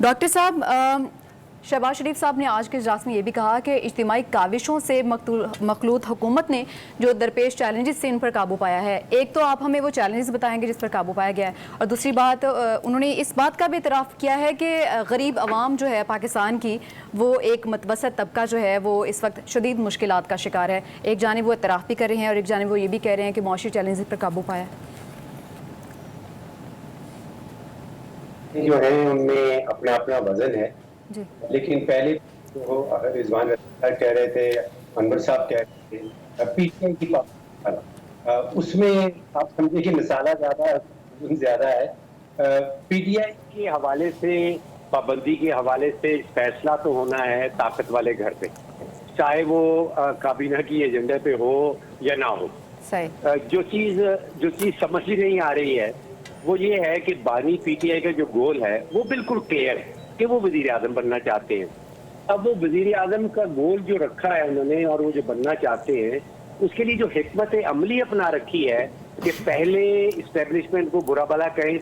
Doctor साहब, शहबाज शरीफ साहब ने आज के इजलास में ये भी कहा कि इज्तिमाई काविशों से मखलूत हुकूमत ने जो दरपेश चैलेंजेस से इन पर काबू पाया है। एक तो आप हमें वो चैलेंजेस बताएंगे जिस पर काबू पाया गया है, और दूसरी बात उन्होंने इस बात का भी इतराफ़ किया है कि गरीब आवाम जो है पाकिस्तान की, वो एक मतवसत तबका जो है वो इस वक्त शदीद मुश्किलात का शिकार है। एक जानिब वो इतराफ़ भी कर रहे हैं और एक जानिब वो ये भी कह रहे हैं कि मौशी चैलेंजेस पर काबू पाया जो है उनमें अपना अपना वजन है जी। लेकिन पहले तो रिजवान कह रहे थे, अनवर साहब कह रहे थे, पीटीआई की उसमें आप समझे कि मसाला ज्यादा है। पीटीआई के हवाले से, पाबंदी के हवाले से फैसला तो होना है ताकत वाले घर पे, चाहे वो काबीना की एजेंडे पे हो या ना हो। सही। जो चीज समझ ही नहीं आ रही है वो ये है कि बानी पीटीआई का जो गोल है वो बिल्कुल क्लियर है कि वो वजीर आजम बनना चाहते हैं। अब वो वजीर आजम का गोल जो रखा है उन्होंने और वो जो बनना चाहते हैं, उसके लिए जो हिकमत अमली अपना रखी है कि पहले इस्टेब्लिशमेंट को बुरा भला कहें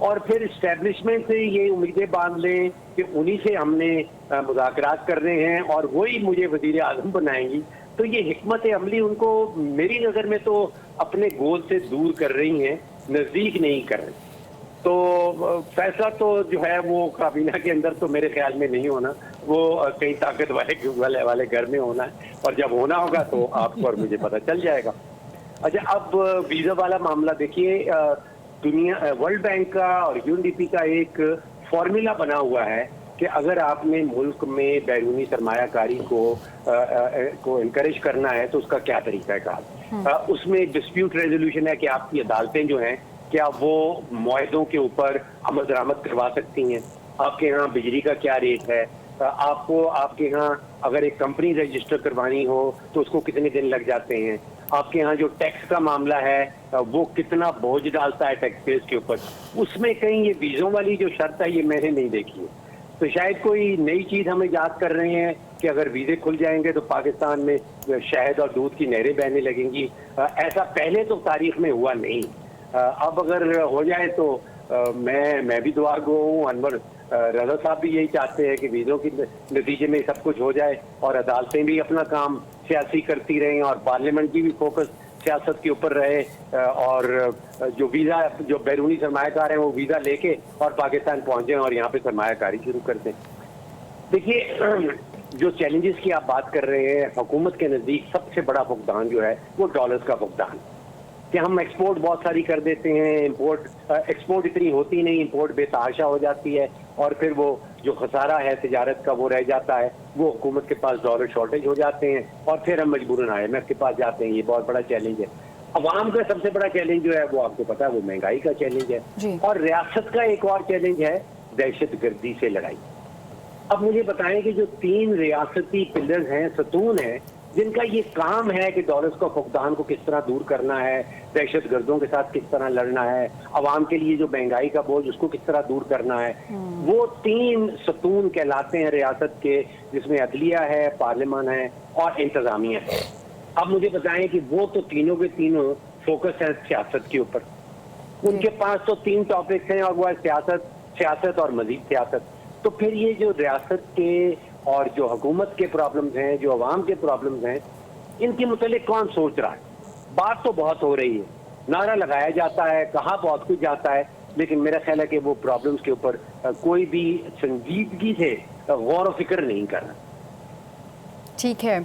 और फिर इस्टेब्लिशमेंट से ये उम्मीदें बांध लें कि उन्हीं से हमने मुज़ाकरात कर रहे हैं और वही मुझे वजीर आजम बनाएंगी। तो ये हिकमत अमली उनको मेरी नज़र में तो अपने गोल से दूर कर रही हैं, नज़दीक नहीं कर रही। तो फैसला तो जो है वो काबीना के अंदर तो मेरे ख्याल में नहीं होना, वो कहीं ताकत वाले घर में होना है, और जब होना होगा तो आपको और मुझे पता चल जाएगा। अच्छा, अब वीज़ा वाला मामला देखिए, दुनिया वर्ल्ड बैंक का और यूएनडीपी का एक फॉर्मूला बना हुआ है कि अगर आपने मुल्क में बैरूनी सरमायाकारी को इनकरेज करना है तो उसका क्या तरीका है। उसमें डिस्प्यूट रेजोल्यूशन है कि आपकी अदालतें जो हैं क्या वो मुआहदों के ऊपर अमल दरामद करवा सकती हैं। आपके यहाँ बिजली का क्या रेट है, आपको आपके यहाँ अगर एक कंपनी रजिस्टर करवानी हो तो उसको कितने दिन लग जाते हैं। आपके यहाँ जो टैक्स का मामला है वो कितना बोझ डालता है टैक्स पेयर्स के ऊपर। उसमें कहीं ये वीज़ों वाली जो शर्त है ये मैंने नहीं देखी है। तो शायद कोई नई चीज़ हमें याद कर रहे हैं कि अगर वीज़े खुल जाएंगे तो पाकिस्तान में शहद और दूध की नहरें बहने लगेंगी। ऐसा पहले तो तारीख में हुआ नहीं। अब अगर हो जाए तो मैं भी दुआ गो हूँ, अनवर रजा साहब भी यही चाहते हैं कि वीज़ों के नतीजे में सब कुछ हो जाए और अदालतें भी अपना काम सियासी करती रहें और पार्लियामेंट की भी फोकस सियासत के ऊपर रहे, और जो वीज़ा जो बैरूनी सरमायाकार हैं वो वीज़ा लेके और पाकिस्तान पहुँचे और यहाँ पे सरमायाकारी शुरू कर दें। देखिए, जो चैलेंजेस की आप बात कर रहे हैं, हुकूमत के नज़दीक सबसे बड़ा फुकदान जो है वो डॉलर्स का फुकदान, कि हम एक्सपोर्ट बहुत सारी कर देते हैं, एक्सपोर्ट इतनी होती नहीं, इंपोर्ट बेतहाशा हो जाती है और फिर वो जो खसारा है तिजारत का वो रह जाता है, वो हुकूमत के पास डॉलर शॉर्टेज हो जाते हैं और फिर हम मजबूरन IMF के पास जाते हैं। ये बहुत बड़ा चैलेंज है। अवाम का सबसे बड़ा चैलेंज जो है वो आपको पता है वो महंगाई का चैलेंज है, और रियासत का एक और चैलेंज है दहशत गर्दी से लड़ाई। अब मुझे बताएं कि जो 3 रियासती पिलर्स हैं, सतून हैं, जिनका ये काम है कि डॉलर्स का फुकदान को किस तरह दूर करना है, दहशत गर्दों के साथ किस तरह लड़ना है, अवाम के लिए जो महंगाई का बोझ उसको किस तरह दूर करना है, वो 3 सतून कहलाते हैं रियासत के, जिसमें अदलिया है, पार्लियामान है और इंतजामिया है। अब मुझे बताएं कि वो तो तीनों के तीनों फोकस है सियासत के ऊपर। उनके पास तो 3 टॉपिक्स हैं और वो है सियासत और मजीद सियासत। तो फिर ये जो रियासत के और जो हुकूमत के प्रॉब्लम्स हैं, जो अवाम के प्रॉब्लम्स हैं, इनके मुतालिक कौन सोच रहा है। बात तो बहुत हो रही है, नारा लगाया जाता है, कहा बहुत कुछ जाता है, लेकिन मेरा ख्याल है कि वो प्रॉब्लम्स के ऊपर कोई भी संजीदगी से गौर व फिक्र नहीं कर रहा। ठीक है।